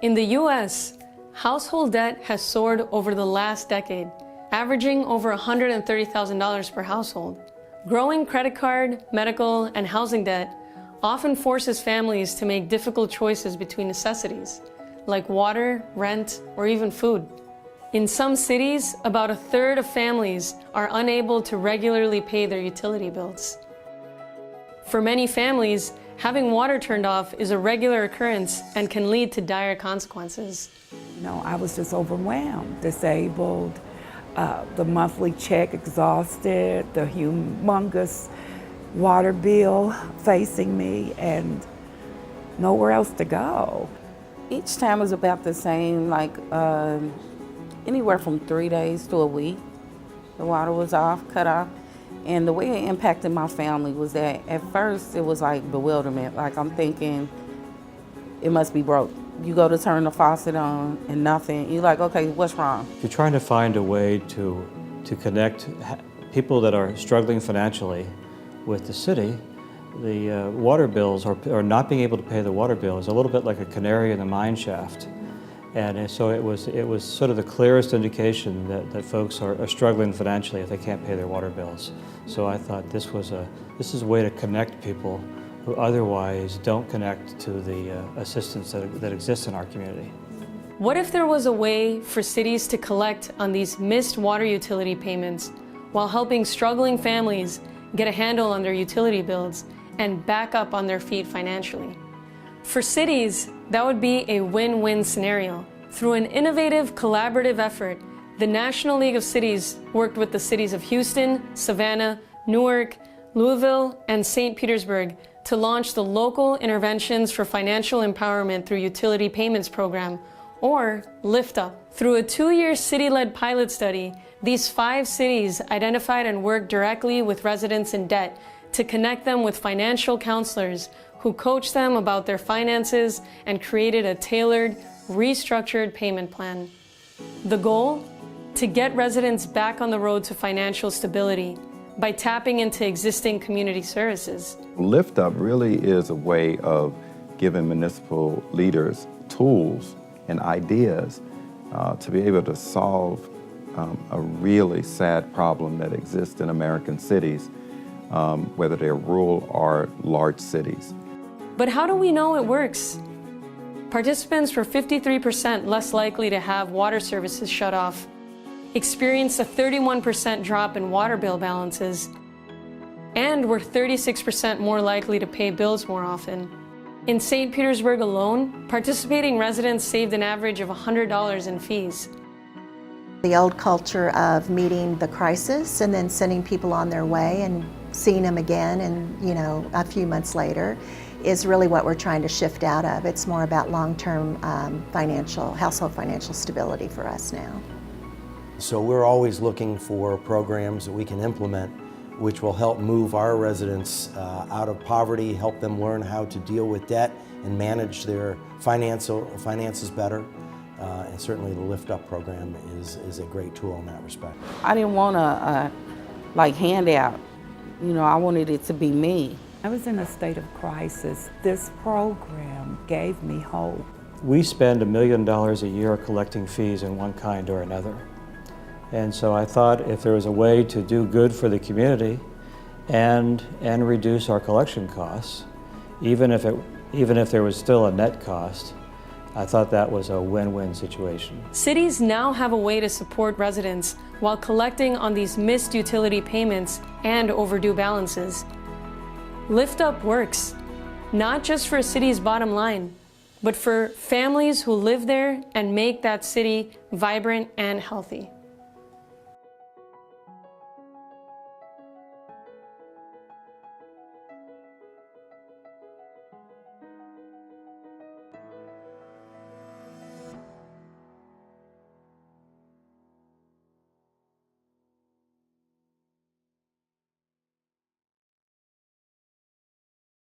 In the U.S., household debt has soared over the last decade, averaging over $130,000 per household. Growing credit card, medical, and housing debt often forces families to make difficult choices between necessities, like water, rent, or even food. In some cities, about a third of families are unable to regularly pay their utility bills. For many families, having water turned off is a regular occurrence and can lead to dire consequences. I was just overwhelmed, disabled, the monthly check exhausted, the humongous water bill facing me, and nowhere else to go. Each time was about the same, like anywhere from 3 days to a week. The water was cut off. And the way it impacted my family was that at first it was like bewilderment. Like I'm thinking, it must be broke. You go to turn the faucet on and nothing. You're like, okay, what's wrong? If you're trying to find a way to connect people that are struggling financially with the city, the water bills, or not being able to pay the water bill, is a little bit like a canary in the mine shaft. And so it was sort of the clearest indication that folks are struggling financially if they can't pay their water bills. So I thought this is a way to connect people who otherwise don't connect to the assistance that exists in our community. What if there was a way for cities to collect on these missed water utility payments while helping struggling families get a handle on their utility bills and back up on their feet financially? For cities, that would be a win-win scenario. Through an innovative, collaborative effort, the National League of Cities worked with the cities of Houston, Savannah, Newark, Louisville, and St. Petersburg to launch the Local Interventions for Financial Empowerment Through Utility Payments program, or Lift Up. Through a 2-year city-led pilot study, these 5 cities identified and worked directly with residents in debt to connect them with financial counselors who coached them about their finances and created a tailored, restructured payment plan. The goal? To get residents back on the road to financial stability by tapping into existing community services. Lift Up really is a way of giving municipal leaders tools and ideas to be able to solve a really sad problem that exists in American cities, whether they're rural or large cities. But how do we know it works? Participants were 53% less likely to have water services shut off, experienced a 31% drop in water bill balances, and were 36% more likely to pay bills more often. In St. Petersburg alone, participating residents saved an average of $100 in fees. The old culture of meeting the crisis and then sending people on their way and seeing them again and, a few months later is really what we're trying to shift out of. It's more about long-term household financial stability for us now. So we're always looking for programs that we can implement which will help move our residents out of poverty, help them learn how to deal with debt and manage their finances better. And certainly the Lift Up program is a great tool in that respect. I didn't want to handout. I wanted it to be me. I was in a state of crisis. This program gave me hope. We spend $1 million a year collecting fees in one kind or another. And so I thought if there was a way to do good for the community and reduce our collection costs, even if there was still a net cost, I thought that was a win-win situation. Cities now have a way to support residents while collecting on these missed utility payments and overdue balances. Lift Up works, not just for a city's bottom line, but for families who live there and make that city vibrant and healthy.